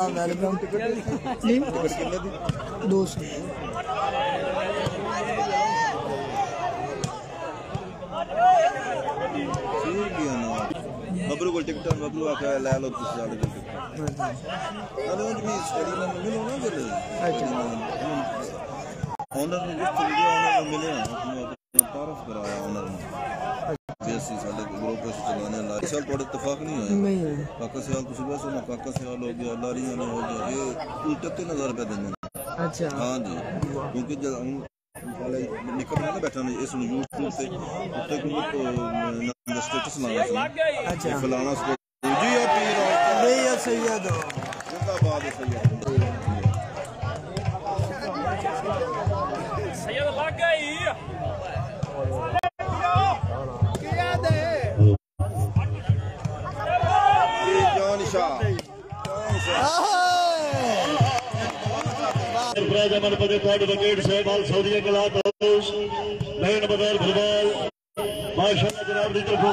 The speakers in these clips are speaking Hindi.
जनाब वेलकम जी 200 बबरू को टिकट बबरू आके ले लो तुम साले टिकट अरे उन भी स्टडी में मिलो ना चले अच्छा ऑनर ने जिस तरीके ऑनर को मिले हैं अपना तारफ कराया ऑनर ने जैसे साले ग्रुप से चलाने ला साल थोड़ा इत्तेफाक नहीं हुआ नहीं काका से हाल कुछ बस ना काका से हाल हो गया लारी ने हो गया ये कुल 33,000 रुपए देने अच्छा हां जी क्योंकि जब हम वाले निकल ना बैठा नहीं इस यूट्यूब पे उत्ते को ना स्टेटस लाना अच्छा फलाना जी या पीर नहीं या सैयद जिंदाबाद है सैयद सैयद भाग गई अमन पदे कार्ड विकेट सहबाल सऊदी के लात नए नंबर फुटबॉल माशाल्लाह जनाब दी तरफ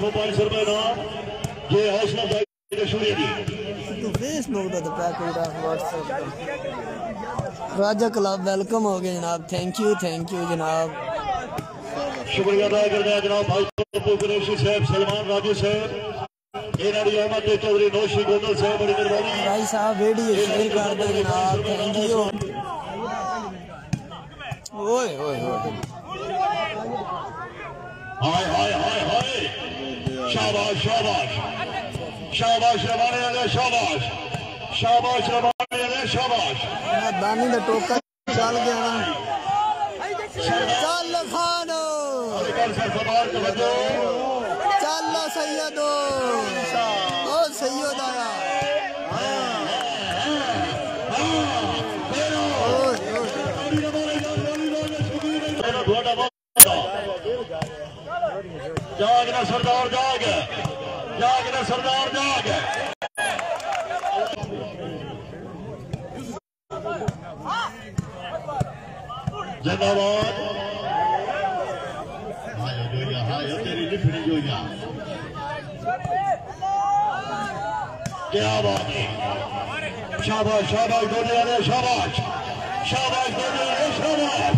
मोबाइल सरबे नाम ये हौसला अफजाई शुरू की तो फेसबुक दा तो पैकेट व्हाट्सएप दा राजा क्लब वेलकम हो गए जनाब थैंक यू जनाब शुक्रिया अदा करते हैं जनाब भाई कुरैशी साहब सलमान राजू साहब इन्होंने अहमद चौधरी नौशी गोंदल साहब बड़ी मेहरबानी भाई साहब वीडियो शेयर कर दो जनाब थैंक यू ओए ओए हाय हाय हाय हाय शाबाश शाबाश शाबाश रवाने वाले शाबाश शाबाश रवाने वाले शाबाश दानी दा टोका चल गया ना चल खानो चल सैयदो ओ सैयद आया जाग ना सरदार जाग जाग ना सरदार जाग जिंदाबाद तेरी लिखनी जो क्या बात है शाबाश शाबाश बोलने वाले शाबाश शाबाश बोलने वाले शाबाश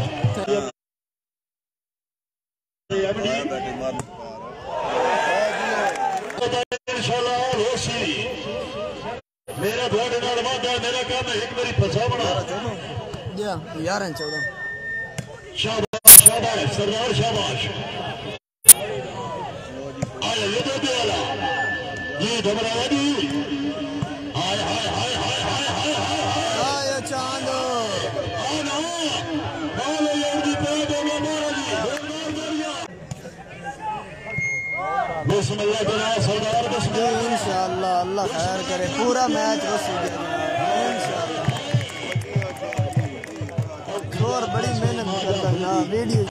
मेरा थोड़े नाल वादा मेरा काम है एक मेरी फसावना यार 14 शाबाश शाबाश सरदार शाबाश आया ये दो वाला ये धमरावा जी हाय हाय हाय हाय हाय हाय हाय चांद आना बोलो ये दी पे बोलो महाराज बिस्मिल्लाह जनाब सरदार बिस्मिल्लाह इंशाअल्लाह अल्लाह खैर करे पूरा मैच वसूल इंशाअल्लाह और बड़ी मेहनत करता है ना वीडियो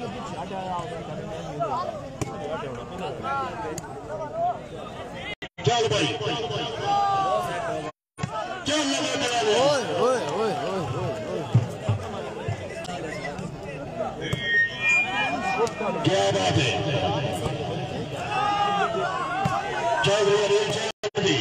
चल भाई चल ओए ओए ओए ओए क्या बात है चौधरी चौधरी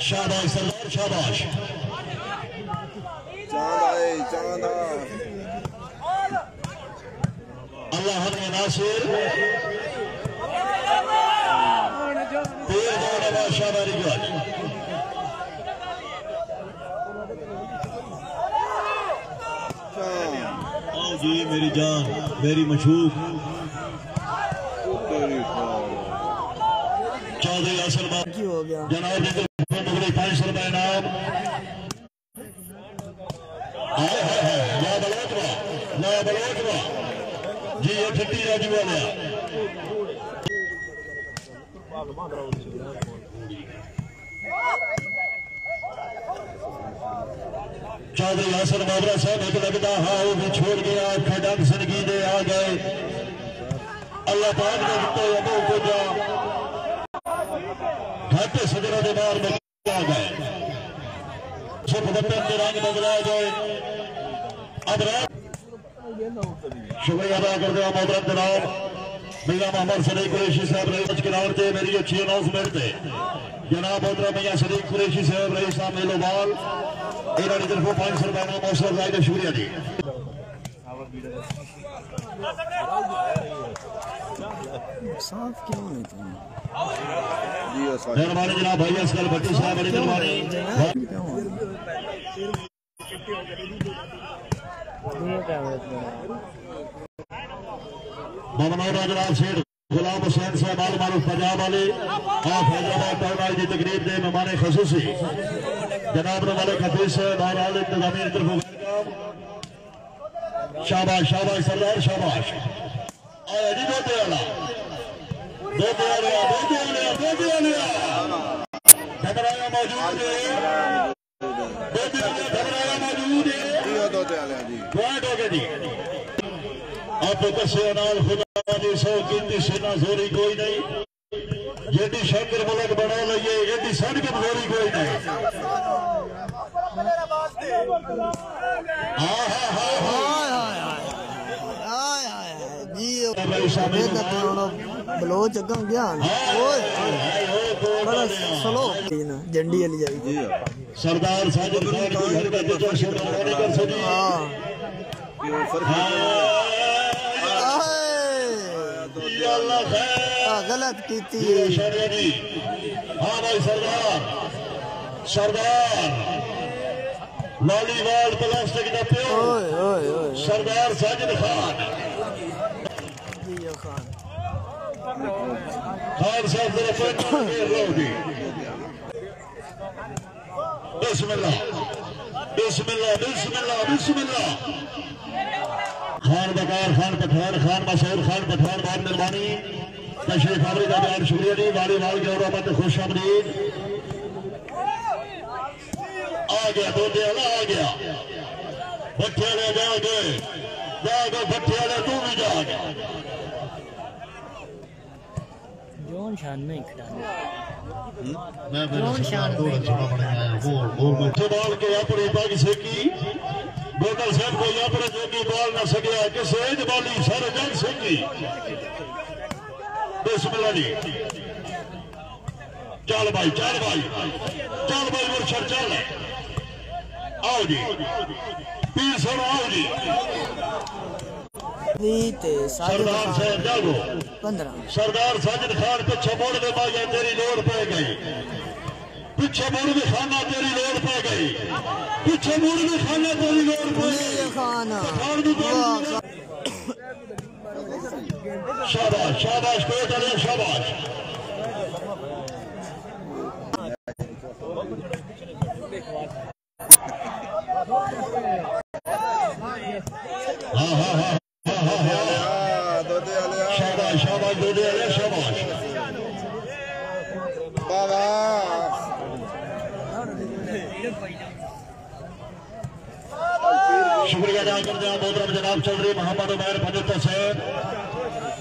शाबाश सरदार शाबाश चांद अल्लाह हमें नासिर शाबारी गॉड आओ जी मेरी जान मेरी मशहूर चौधरी असल हो गया जनाब मुगल 500 रुपए इनाम जी ये ठट्टी राजू वाले चौधरी हसन मोबरा साहब एक लगता हाँ वो भी छोड़ गया खडक संगीने आ गए अल्लाह पाक ने दिते अबू को जा घाटे सजरा के बाहर में आ गए सुख बटन के रंग बदला गए अब शुक्रिया अदा करते हैं मोहतरम जनाब मियां मोहम्मद सदीक कुरैशी साहब रईस ग्राउंड से मेरी अच्छी अनाउंसमेंट है जनाब मोहतरम मियां सदीक कुरैशी साहब रईस मेलोवाल इन्होंने तरफों 500 रुपए का मौसम का शुक्रिया जी साफ क्यों नहीं तुम मेहरबानी जनाब भाई असगर भट्टी साहब बड़ी मेहरबानी मोहम्मद जनाब सेठ गुलाम हुसैन साहब आल मारूफ पंजाब वाले आप हैदराबाद टाउन आज की तकरीब के मेहमान खसूसी जनाब वाले खफीज साहब और आल इंतजामी तरफ शाबाश शाबाश सरदार शाबाश आया जी दो वाला घबराया मौजूद है घबराया मौजूद है पॉइंट हो गए जी आप कसे नाल खुदा दी सौ कीमती सेना जोरी कोई नहीं जेडी शंकर मुल्क बना लइए एडी सड़क जोरी कोई नहीं बलोच अगर गया बड़ा स्लो झंडी वाली जाएगी सरदार साजिद खान की हरकत जो शुरू कर सकी गलत की हाँ भाई सरदार सरदार लालीवाल प्लास्टिक का प्यो सरदार साजिद खान खान साहब बिस्मिल्लाह बिस्मिल्लाह बिस्मिल्लाह बिस्मिल्लाह खान बकार खान पठान खान मसूर खान पठान बहुत मेहरबानी तशरीफ आवरी का बहुत शुक्रिया जी वाली वाल के और खुश आमदीद आ गया दो वाला आ गया भट्टे वाले जाओगे भट्टे वाले तू भी जाओगे जोन शान में मैं बॉल के अपनी पग सेकी बोतल साहब को अपने जोगी बॉल न सकिया किसे बॉली सर जग सेकी बिस्मिल्लाह जी चल भाई मुर्शद चल आओ जी पीर सुन आओ जी सरदार साहब जागो 15 सरदार साजिद खान पीछे मुड़ के बाजा तेरी लोड़ पै गई पीछे मुड़ के खाना तेरी लोड़ पै गई पीछे मुड़ के खाना तेरी लोड़ पै गई शाबाश शाबाश कोई चले शाबाश हाँ हाँ हाँ शाबाश शाबाश दो दे शाबाश बाबा शुक्रिया अदा करते हैं मोहतरम जनाब चौधरी मोहम्मद उमैर पंजता साहब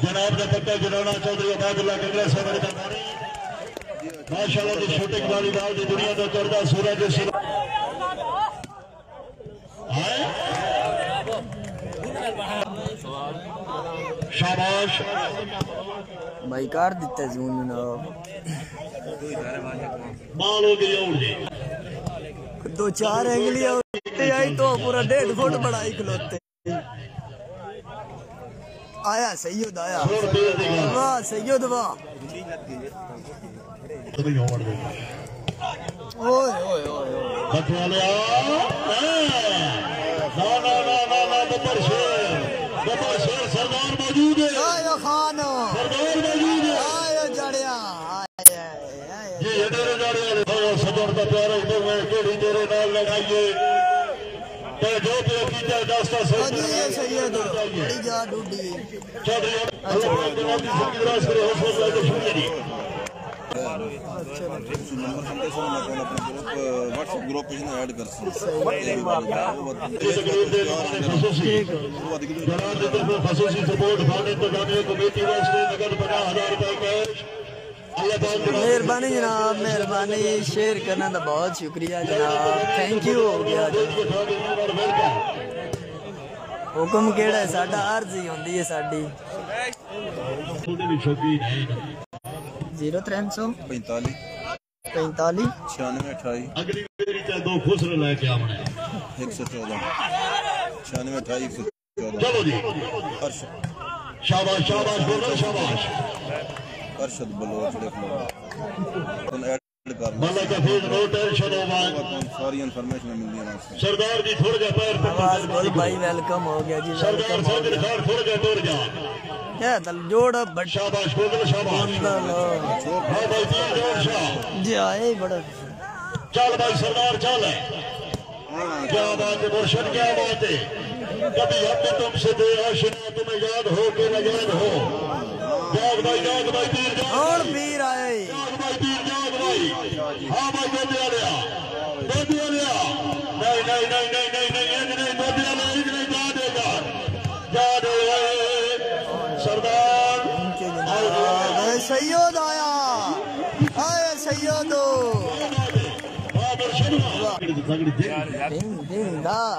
जनाब ने पक्का गिराना चौधरी अबादुल्ला कंगला साहब ने करवानी माशाअल्लाह की शूटिंग वॉलीबॉल की दुनिया का चढ़ता सूरज शाबाश भाई कार दिता जून जनाब बाल हो गई और जी 2-4 एंगलियां आई तो पूरा 1.5 फुट बड़ा खिलौते आया सैयद आया वाह सैयद वाह ओए ओए ओए बटवालिया ना ना ना ना ना बब्बर शेर सरदार मौजूद है आया खान सरदार मौजूद है आया जड़िया ये तेरे जड़िया सजर का प्यारा इधर में केड़ी तेरे नाल लगाइए तो जो पे कीता दास्ता सैयद बड़ी जा डूडी चौधरी अल्लाह की संगीत राज करे हौसला का शुक्रिया जी नंबर संदेश मैं कौन अपने ग्रुप व्हाट्सएप ग्रुप में ऐड कर मेहरबानी जनाब, मेहरबानी। शेयर करने का बहुत शुक्रिया जनाब, थैंक यू हो गया। हुक्म केड़ा है साडा, अर्जी होंदी है साडी। 0300 45 45 96 28 अगली मेरी चाहे दो खुसरे लेके आमने 114 96 28 114। चलो जी, अर्शद शाबाश शाबाश बोलो शाबाश। अर्शद बलोच लिख लो, ऐड कर माला का फेज नो टेंशन हो मान, सारी इन्फॉर्मेशन मिल रही है। सरदार जी थोड़ा जा पैर पर आवाज बोल भाई, वेलकम हो गया जी। सरदार साहब खान थोड़ा जा टूर जा। क्या तल जोड़ बट शाबाश बोलो शाबाश। हाँ भाई तीन जोड़ शाह जाए बड़ा। चल भाई सरदार चल है। क्या बात है मुर्शद, क्या बात है। कभी हम भी तुमसे दे आशिना, तुम्हें याद हो के न याद हो। जाग भाई पीर जाग। और पीर आए। जाग भाई पीर जाग भाई। हाँ भाई गोदी आ लिया। नहीं गोदी आ लिया, नहीं जा देगा, जा दे सरदार। सैयद आया, आए सैयद। हाँ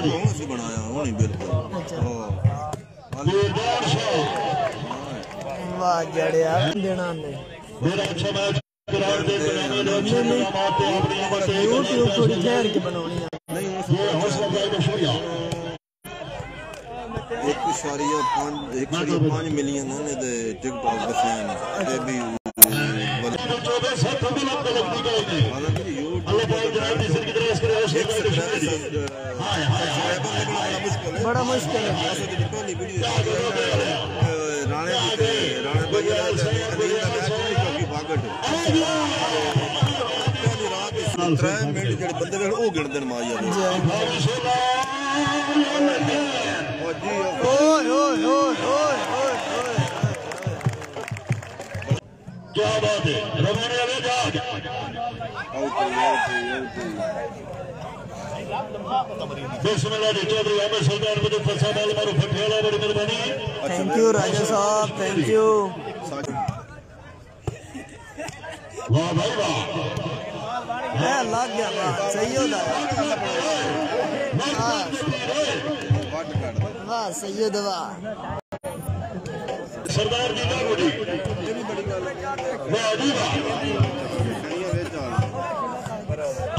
मुर्शद बनाया वो नहीं बिल्कुल। वाह जड़िया देना ने मेरा अच्छा मैच करार दे यूट्यूब थोड़ी ठहर के बनानी है। नहीं ये हौसला भाई को शुक्रिया। 1.5 मिलियन ने टिकटॉक के फैन ते भी बड़ा मुश्किल है। राणे मिनट जो बंदे वो गिनते मारिया। क्या बात है रवाने वाले जाग। बिस्मिल्लाह जी चौधरी अहमद सरदार मुझे फसा बाल मारो फटियाला, बड़ी मेहरबानी। थैंक यू राजा साहब, थैंक यू। वाह भाई वाह, है लग गया। वाह सैयद आया, वाह सैयद वाह। सरदार जी का गोडी वाह जी वाह।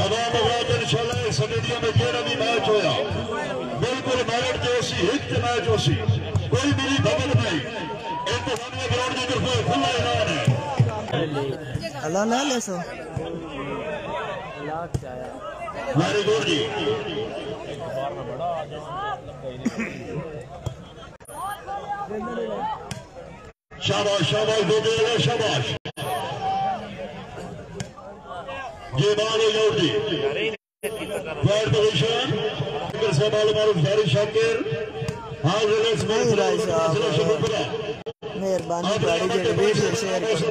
अवाम आवाज इंशाल्लाह सदीदिया में जेड़ा भी मैच होया बिल्कुल मैरिट जो सी हिट मैच हो सी, कोई मेरी खबर नहीं। इंतजामिया ग्राउंड की तरफ खुला ऐलान है। अल्लाह ना ले सो वेरी गुड जी। शाबाश शाबाश दो दे शाबाश। ये बाल आउट जी। थर्ड पोजीशन से बाल मारूफ जारी शाकिर। हाँ रिलैक्स में मेहरबानी गाड़ी के वीडियो शेयर कर।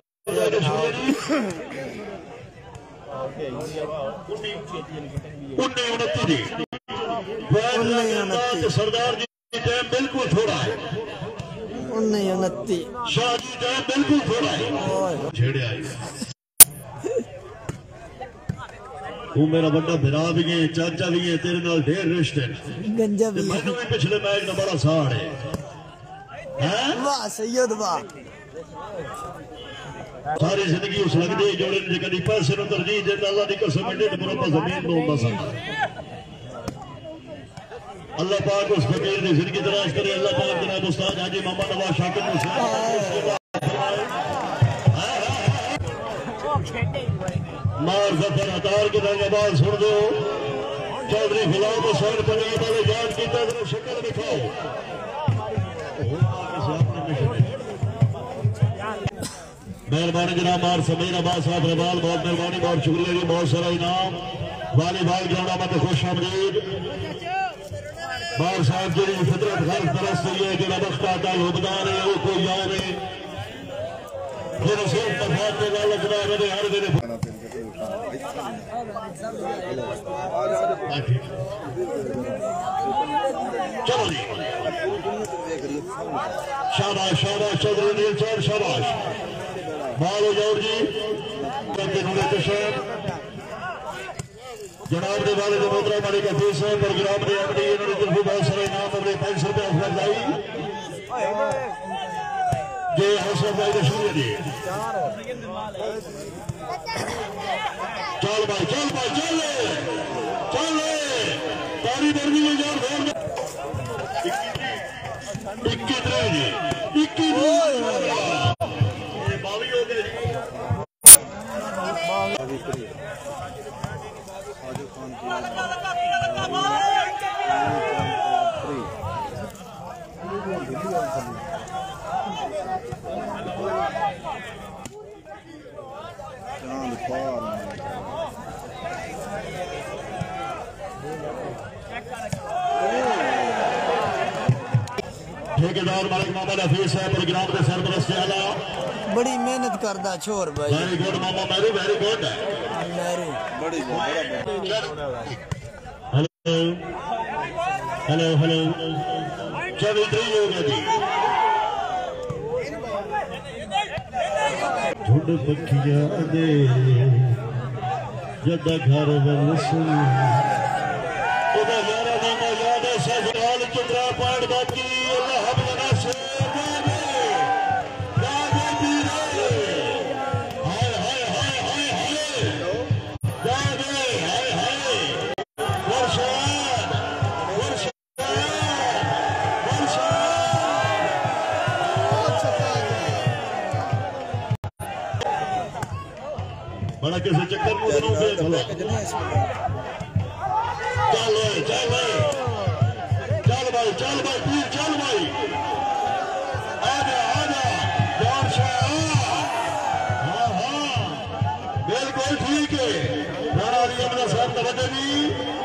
19 सरदार जी टाइम बिल्कुल थोड़ा है। 19 शाह जी टाइम बिल्कुल थोड़ा है। छेड़े आई तू मेरा बड़ा भिरा भी है, चाचा भी है, तेरे नाल ढेर रिश्ते गंजा भी है। मैंने भी पिछले मैच का बड़ा साड़ है। वाह सैयद वाह। सारी जिंदगी उस लगती है जोड़े ने कभी पैसे को तरजीह देता। अल्लाह की कसम है डेढ़ मुरब्बा जमीन में होता सा। अल्लाह पाक उस फकीर की जिंदगी तलाश करे। अल्लाह पाक जनाब उस्ताद हाजी मोहम्मद नवाज शाकिर को मार जफर हतार के धन्यवाद सुन दो। चौधरी गुलाम हुसैन पंजाब वाले याद की तरफ शक्ल दिखाओ। मेहरबानी जनाब मार समीर अब्बास साहब रबाल, बहुत मेहरबानी, बहुत शुक्रिया जी, बहुत सारा इनाम। वाली भाई ग्राउंड में खुश आमदीद। बार साहब जी फितरत हर तरफ से ये जो वक्त आता योगदान है वो कोई याद है जो सिर्फ मफाद में वाला खुदा मेरे हर दिन चलो जी शाबाश शाबाश चौधरी नील सर शाबाश मालो जौर जी करके नूरे तशरीफ जनाब ने वाले मोहतरा मालिक हफीज साहब प्रोग्राम ने अपनी इन्होंने तरफ बहुत सारे इनाम अपने 500 रुपये अफजाई ये हौसला अफजाई का शुक्रिया जी चल भाई चल तारी बर्मी में जान फोन 21 जी 21 ये बावी हो गए ठेकेदार मालिक मोहम्मद हफीज साहब प्रोग्राम के सरपरस्त आला बड़ी मेहनत करदा छोर भाई वेरी गुड मामा मेरी वेरी गुड बड़ी हेलो हेलो चल इधर ही होगा जी झुंड पखियां दे जदा घर वल सुन ओदा यारा नामा याद है सजराल चंद्रा पाड़ बाकी अल्लाह बना से बड़ा कैसे चक्कर चल भाई पीर चल भाई आजा हाँ बिल्कुल ठीक है साहब तवज्जो जी